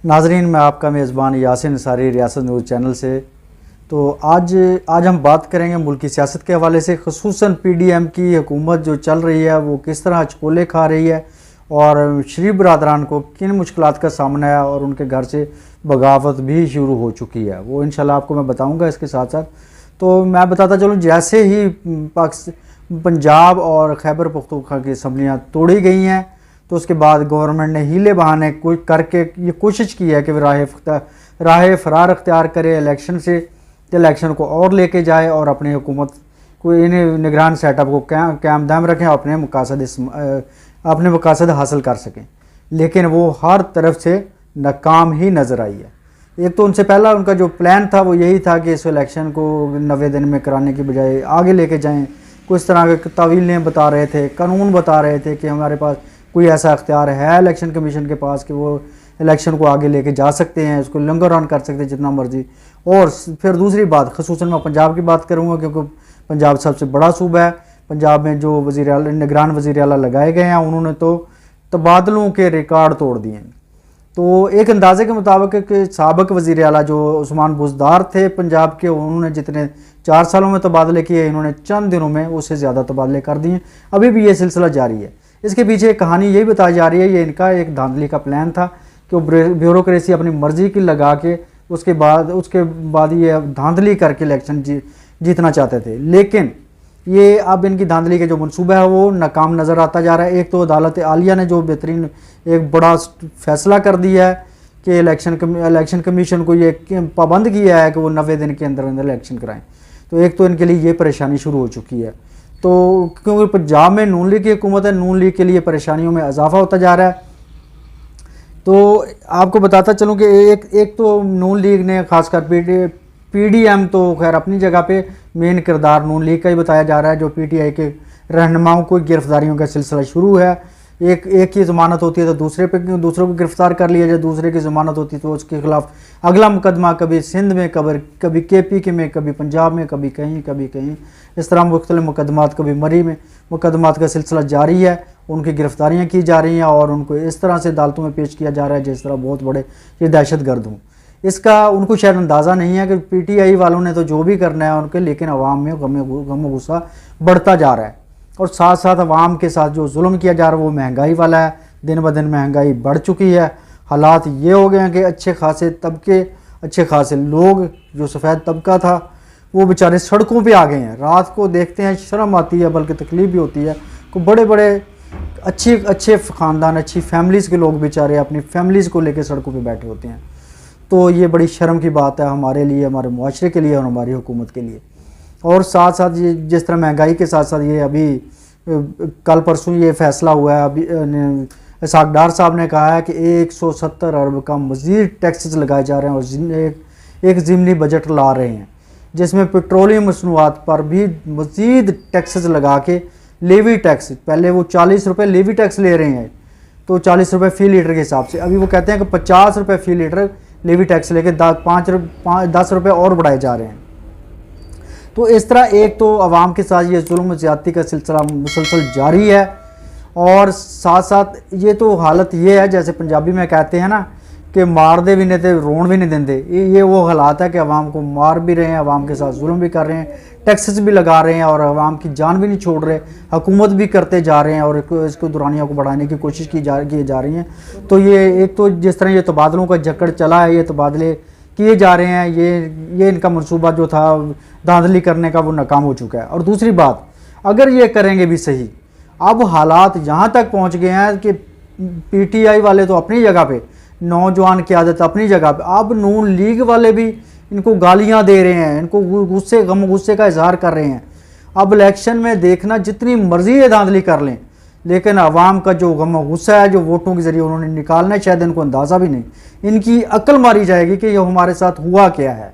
नाजरीन, मैं आपका मेज़बान यासिन अंसारी रियासत न्यूज़ चैनल से। तो आज हम बात करेंगे मुल्क की सियासत के हवाले से, ख़ुसूसन PDM की हुकूमत जो चल रही है वो किस तरह चकोले खा रही है और शरीफ बरदरान को किन मुश्किलात का सामना है और उनके घर से बगावत भी शुरू हो चुकी है, वो इंशाल्लाह आपको मैं बताऊँगा। इसके साथ साथ तो मैं बताता चलूँ, जैसे ही पंजाब और खैबर पख्तूनख्वा की असम्बलियाँ तोड़ी गई हैं तो उसके बाद गवर्नमेंट ने हीले बहाने करके ये कोशिश की है कि राह फरार अख्तियार करे इलेक्शन से, इलेक्शन को और लेके जाए और अपनी हुकूमत को इन निगरान सेटअप को कायम दायम रखें, अपने मकासद हासिल कर सकें। लेकिन वो हर तरफ से नाकाम ही नज़र आई है। एक तो उनसे पहला उनका जो प्लान था वो यही था कि इस इलेक्शन को 90 दिन में कराने की बजाय आगे लेके जाएं। कुछ तरह के तावीलें बता रहे थे, कानून बता रहे थे कि हमारे पास कोई ऐसा अख्तियार है इलेक्शन कमीशन के पास कि वो इलेक्शन को आगे लेके जा सकते हैं, उसको लंगर ऑन कर सकते हैं जितना मर्जी। और फिर दूसरी बात, ख़ुसूसन मैं पंजाब की बात करूँगा क्योंकि पंजाब सबसे बड़ा सूबा है। पंजाब में जो निगरान वज़ीर आला लगाए गए हैं उन्होंने तो तबादलों के रिकॉर्ड तोड़ दिए हैं। तो एक अंदाजे के मुताबिक कि साबिक वज़ीर आला जो उस्मान बुज़दार थे पंजाब के, उन्होंने जितने 4 सालों में तबादले किए, इन्होंने चंद दिनों में उससे ज़्यादा तबादले कर दिए। अभी भी ये सिलसिला जारी है। इसके पीछे एक कहानी यही बताई जा रही है, ये इनका एक धांधली का प्लान था कि वो ब्यूरोक्रेसी अपनी मर्जी की लगा के उसके बाद ये धांधली करके इलेक्शन जीतना चाहते थे। लेकिन ये अब इनकी धांधली के जो मनसूबा है वो नाकाम नज़र आता जा रहा है। एक तो अदालत आलिया ने जो बेहतरीन एक बड़ा फैसला कर दिया है कि इलेक्शन कमीशन को ये पाबंद किया है कि वो 90 दिन के अंदर अंदर इलेक्शन कराएं। तो एक तो इनके लिए ये परेशानी शुरू हो चुकी है। तो क्योंकि पंजाब में नून लीग की हुकूमत है, नून लीग के लिए परेशानियों में इजाफा होता जा रहा है। तो आपको बताता चलूँ कि एक तो नून लीग ने खासकर PDM तो खैर अपनी जगह पे मेन किरदार नून लीग का ही बताया जा रहा है। जो PTI के रहनुमाओं को गिरफ्तारियों का सिलसिला शुरू है। एक की ज़मानत होती है तो दूसरों को गिरफ्तार कर लिया जाए, दूसरे की ज़मानत होती है तो उसके खिलाफ अगला मुकदमा कभी सिंध में, कभी KP में, कभी पंजाब में, कभी कहीं इस तरह मुख्तलिफ मुकदमात, कभी मरी में मुकदमात का सिलसिला जारी है। उनकी गिरफ्तारियाँ की जा रही हैं और उनको इस तरह से अदालतों में पेश किया जा रहा है जिस तरह बहुत बड़े ये दहशत गर्द हों। इसका उनको शायद अंदाज़ा नहीं है कि PTI वालों ने तो जो भी करना है उनके, लेकिन अवाम में गम गुस्सा बढ़ता जा रहा है। और साथ साथ अवाम के साथ जो जुल्म किया जा रहा है वो महंगाई वाला है। दिन ब दिन महंगाई बढ़ चुकी है। हालात ये हो गए हैं कि अच्छे खासे लोग, जो सफ़ेद तबका था वो बेचारे सड़कों पे आ गए हैं। रात को देखते हैं शर्म आती है, बल्कि तकलीफ भी होती है कि बड़े अच्छे ख़ानदान, अच्छी फैमिलीज़ के लोग बेचारे अपनी फैमिलीज़ को लेकर सड़कों पे बैठे होते हैं। तो ये बड़ी शर्म की बात है हमारे लिए, हमारे मुआशरे के लिए और हमारी हुकूमत के लिए। और साथ साथ ये जिस तरह महंगाई के साथ साथ ये अभी कल परसों ये फैसला हुआ है, अभी इसहाक डार साहब ने कहा है कि 170 अरब का मज़ीद टैक्सेस लगाए जा रहे हैं और एक ज़िमनी बजट ला रहे हैं जिसमें पेट्रोलियम मसनूआत पर भी मज़ीद टैक्सेस लगा के लेवी टैक्स, पहले वो 40 रुपये लेवी टैक्स ले रहे हैं तो 40 रुपये फ़ी लीटर के हिसाब से, अभी वो कहते हैं कि 50 रुपये फ़ी लीटर लेवी टैक्स लेके 10 रुपये और बढ़ाए जा रहे हैं। तो इस तरह एक तो आवाम के साथ ये जुल्म ज़्यादती का सिलसिला मुसलसल जारी है। और साथ साथ ये तो हालत ये है जैसे पंजाबी में कहते हैं ना कि मार दे भी नहीं थे रोन भी नहीं देंदे। ये वो हालात है कि अवाम को मार भी रहे हैं, अवाम के साथ जुल्म भी कर रहे हैं, टैक्सेस भी लगा रहे हैं और अवाम की जान भी नहीं छोड़ रहे, हुकूमत भी करते जा रहे हैं और इसको दुरानियों को बढ़ाने की कोशिश की जा रही हैं। तो ये एक तो जिस तरह ये तबादलों का जकड़ चला है, ये तबादले किए जा रहे हैं, ये इनका मनसूबा जो था धांधली करने का वो नाकाम हो चुका है। और दूसरी बात, अगर ये करेंगे भी सही, अब हालात यहाँ तक पहुँच गए हैं कि PTI वाले तो अपनी जगह पे, नौजवान की आदत अपनी जगह पे, अब नून लीग वाले भी इनको गालियां दे रहे हैं, इनको गम गुस्से का इजहार कर रहे हैं। अब इलेक्शन में देखना जितनी मर्जी ये धांधली कर लें, लेकिन अवाम का जो गम गुस्सा है जो वोटों के ज़रिए उन्होंने निकालना है, शायद इनको अंदाज़ा भी नहीं, इनकी अक्ल मारी जाएगी कि ये हमारे साथ हुआ क्या है।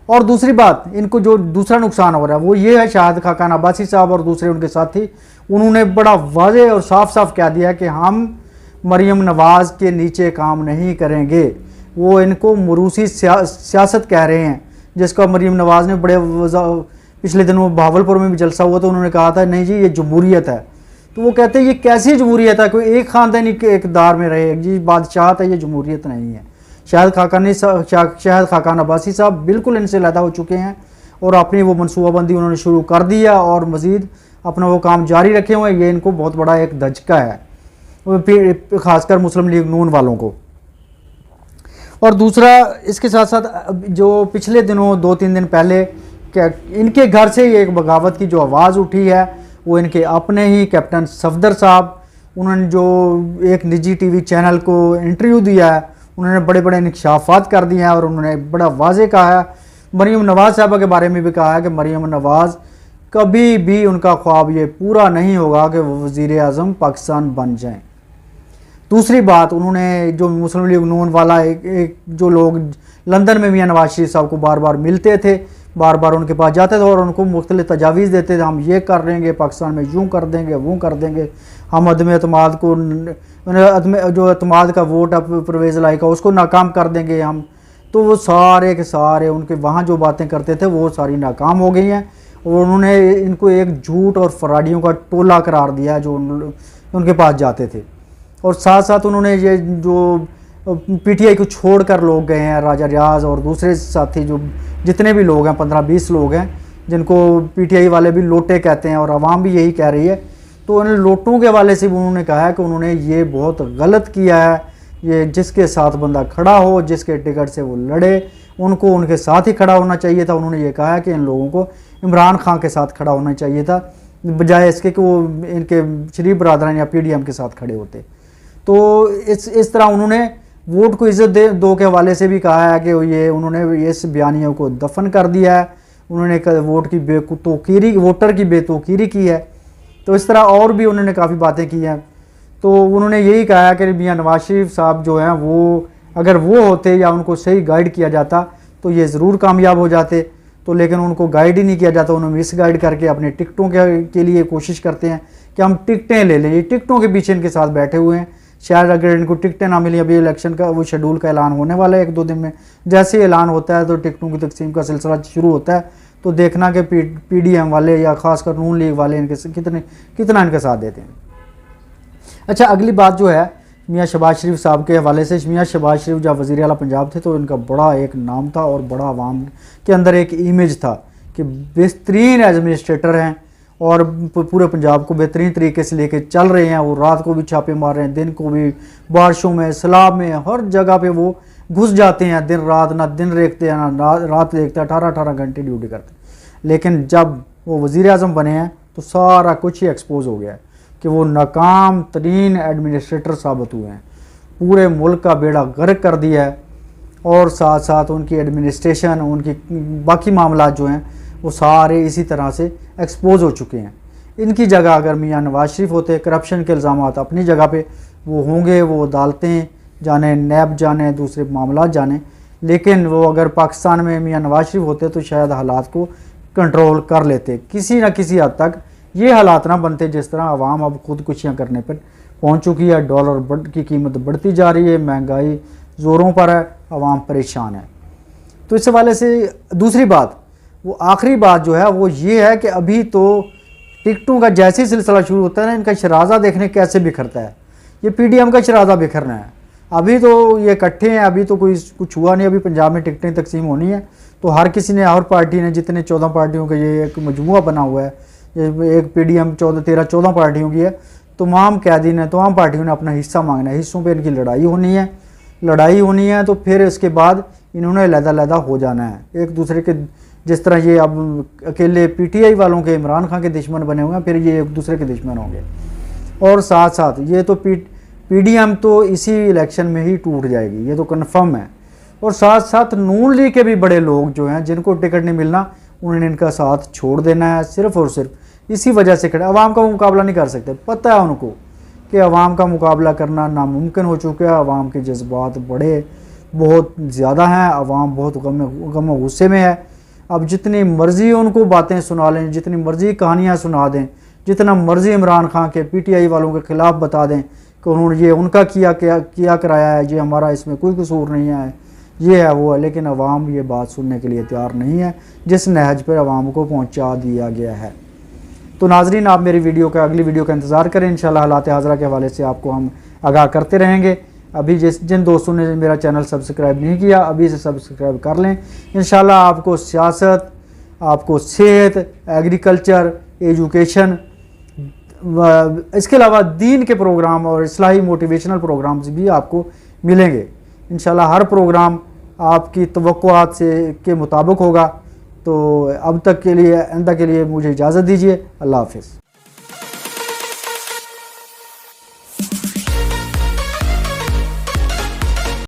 और दूसरी बात, इनको जो दूसरा नुकसान हो रहा है वो ये है, शाहिद खाकान अब्बासी साहब और दूसरे उनके साथी, उन्होंने बड़ा वाज़ेह और साफ साफ कह दिया कि हम मरीम नवाज़ के नीचे काम नहीं करेंगे। वो इनको मरूसी सियासत कह रहे हैं, जिसका मरीम नवाज़ ने पिछले दिनों बहावलपुर में भी जलसा हुआ तो उन्होंने कहा था नहीं जी ये जमहूरियत है। तो वो कहते हैं ये कैसी जमहूरियत है, कोई एक ख़ानदानी के इक़्तिदार में रहे, ये बादशाहत है, ये जमहूरियत नहीं है। शाहिद खाकान अब्बासी साहब बिल्कुल इनसे अलहदा हो चुके हैं और अपनी वो मनसूबाबंदी उन्होंने शुरू कर दिया और मज़ीद अपना वो काम जारी रखे हुए हैं। ये इनको बहुत बड़ा एक धचका है, ख़ासकर मुस्लिम लीग नून वालों को। और दूसरा, इसके साथ साथ जो पिछले दिनों 2-3 दिन पहले क्या इनके घर से ये एक बगावत की जो आवाज़ उठी है, वो इनके अपने ही कैप्टन सफदर साहब, उन्होंने जो एक निजी टीवी चैनल को इंटरव्यू दिया है, उन्होंने बड़े बड़े इंकशाफात कर दिए हैं और उन्होंने बड़ा वाज़े कहा है। मरीम नवाज़ साहबा के बारे में भी कहा है कि मरीम नवाज़ कभी भी उनका ख्वाब ये पूरा नहीं होगा कि वो वज़ीर आज़म पाकिस्तान बन जाएं। दूसरी बात, उन्होंने जो मुस्लिम लीग नून वाला एक जो लोग लंदन में मियां नवाज शरीफ साहब को बार बार मिलते थे, बार बार उनके पास जाते थे और उनको मुख्तलिफ तजावीज़ देते थे, हम ये कर लेंगे, पाकिस्तान में यूँ कर देंगे, वो कर देंगे, हम अदम एतमाद को जो एतमाद का वोट है परवेज़ लाई का उसको नाकाम कर देंगे हम। तो वो सारे के सारे उनके वहाँ जो बातें करते थे वो सारी नाकाम हो गई हैं और उन्होंने इनको एक झूठ और फराडियों का टोला करार दिया जो उनके पास जाते थे। और साथ साथ उन्होंने ये जो पीटीआई को छोड़कर लोग गए हैं, राजा रियाज और दूसरे साथी जो जितने भी लोग हैं 15-20 लोग हैं जिनको पीटीआई वाले भी लोटे कहते हैं और आवाम भी यही कह रही है, तो उन लोटों के हवाले से भी उन्होंने कहा है कि उन्होंने ये बहुत गलत किया है। ये जिसके साथ बंदा खड़ा हो, जिसके टिकट से वो लड़े, उनको उनके साथ ही खड़ा होना चाहिए था। उन्होंने ये कहा है कि इन लोगों को इमरान खान के साथ खड़ा होना चाहिए था बजाय इसके कि वो इनके शरीफ बरदरान या पीडीएम के साथ खड़े होते। तो इस तरह उन्होंने वोट को इज़्ज़त दो के हवाले से भी कहा है कि ये उन्होंने इस बयानियों को दफन कर दिया है, उन्होंने वोट की बेतौकीरी वोटर की बेतौकीरी की है। तो इस तरह और भी उन्होंने काफ़ी बातें की हैं। तो उन्होंने यही कहा है कि मियां नवाज शरीफ साहब जो हैं वो अगर वो होते या उनको सही गाइड किया जाता तो ये ज़रूर कामयाब हो जाते, तो लेकिन उनको गाइड ही नहीं किया जाता, उन्होंने मिस गाइड करके अपने टिकटों के लिए कोशिश करते हैं कि हम टिकटें ले लें। ये टिकटों के पीछे इनके साथ बैठे हुए हैं। शायद अगर इनको टिकटें ना मिली, अभी इलेक्शन का वो शेड्यूल का ऐलान होने वाला है 1-2 दिन में, जैसे ही ऐलान होता है तो टिकटों की तकसीम का सिलसिला शुरू होता है, तो देखना कि पीडीएम वाले या ख़ासकर नून लीग वाले इनके कितना इनके साथ देते हैं। अच्छा, अगली बात जो है मियां शहबाज शरीफ साहब के हवाले से। मियां शहबाज शरीफ जब वज़ीर आला पंजाब थे तो इनका बड़ा एक नाम था और बड़ा आवाम के अंदर एक इमेज था कि बेहतरीन एडमिनिस्ट्रेटर हैं और पूरे पंजाब को बेहतरीन तरीके से लेके चल रहे हैं। वो रात को भी छापे मार रहे हैं, दिन को भी, बारिशों में, सैलाब में, हर जगह पे वो घुस जाते हैं दिन रात, ना दिन देखते हैं ना रात देखते हैं, 18-18 घंटे ड्यूटी करते हैं। लेकिन जब वो वज़ीर आज़म बने हैं तो सारा कुछ ही एक्सपोज हो गया है कि वो नाकाम तरीन एडमिनिस्ट्रेटर साबित हुए हैं, पूरे मुल्क का बेड़ा गर्क कर दिया है और साथ साथ उनकी एडमिनिस्ट्रेशन, उनकी बाकी मामला जो हैं वो सारे इसी तरह से एक्सपोज हो चुके हैं। इनकी जगह अगर मियां नवाज शरीफ होते, करप्शन के इल्ज़ामात अपनी जगह पे वो होंगे, वो अदालतें जाने, नैब जाने, दूसरे मामला जाने, लेकिन वो अगर पाकिस्तान में मियां नवाज शरीफ होते तो शायद हालात को कंट्रोल कर लेते। किसी न किसी हद तक ये हालात ना बनते जिस तरह आवाम अब खुदकुशियाँ करने पर पहुँच चुकी है। डॉलर की कीमत बढ़ती जा रही है, महंगाई ज़ोरों पर है, आवाम परेशान है। तो इस हवाले से दूसरी बात, वो आखिरी बात जो है वो ये है कि अभी तो टिकटों का जैसे ही सिलसिला शुरू होता है ना, इनका शराजा देखने कैसे बिखरता है। ये पीडीएम का शराजा बिखरना है। अभी तो ये इकट्ठे हैं, अभी तो कोई कुछ हुआ नहीं, अभी पंजाब में टिकटें तकसीम होनी है तो हर किसी ने, हर पार्टी ने, जितने 14 पार्टियों का ये एक मजमुआ बना हुआ है, ये एक पीडीएम 13-14 पार्टियों की है, तमाम कैदी ने, तमाम पार्टियों ने अपना हिस्सा मांगना है। हिस्सों पे इनकी लड़ाई होनी है तो फिर इसके बाद इन्होंने अलग-अलग हो जाना है एक दूसरे के। जिस तरह ये अब अकेले पीटीआई वालों के इमरान खान के दुश्मन बने हुए हैं, फिर ये एक दूसरे के दुश्मन होंगे। और साथ साथ ये तो पीडीएम तो इसी इलेक्शन में ही टूट जाएगी, ये तो कन्फर्म है। और साथ साथ नून लीग के भी बड़े लोग जो हैं जिनको टिकट नहीं मिलना, उन्होंने इनका साथ छोड़ देना है सिर्फ़ और सिर्फ इसी वजह से। खड़े अवाम का मुकाबला नहीं कर सकते, पता है उनको कि अवाम का मुकाबला करना नामुमकिन हो चुका है। अवाम के जज्बात बहुत ज़्यादा हैं, अवाम बहुत गम गुस्से में है। अब जितनी मर्ज़ी उनको बातें सुना लें, जितनी मर्ज़ी कहानियाँ सुना दें, जितना मर्ज़ी इमरान खान के पीटीआई वालों के ख़िलाफ़ बता दें कि उन्होंने ये उनका किया कराया है, ये हमारा इसमें कोई कसूर नहीं है, ये है वो है, लेकिन अवाम ये बात सुनने के लिए तैयार नहीं है जिस नहज पर अवाम को पहुँचा दिया गया है। तो नाजरीन, आप मेरी अगली वीडियो का इंतज़ार करें। इंशाल्लाह हालात हाज़रा के हवाले से आपको हम आगाह करते रहेंगे। अभी जिन दोस्तों ने मेरा चैनल सब्सक्राइब नहीं किया, अभी से सब्सक्राइब कर लें। इंशाल्लाह आपको सियासत, आपको सेहत, एग्रीकल्चर, एजुकेशन, इसके अलावा दीन के प्रोग्राम और इस्लाही मोटिवेशनल प्रोग्राम्स भी आपको मिलेंगे। इंशाल्लाह हर प्रोग्राम आपकी तवक्कुआत से के मुताबिक होगा। तो अब तक के लिए, आइंदा के लिए मुझे इजाज़त दीजिए। अल्लाह हाफ़िज़।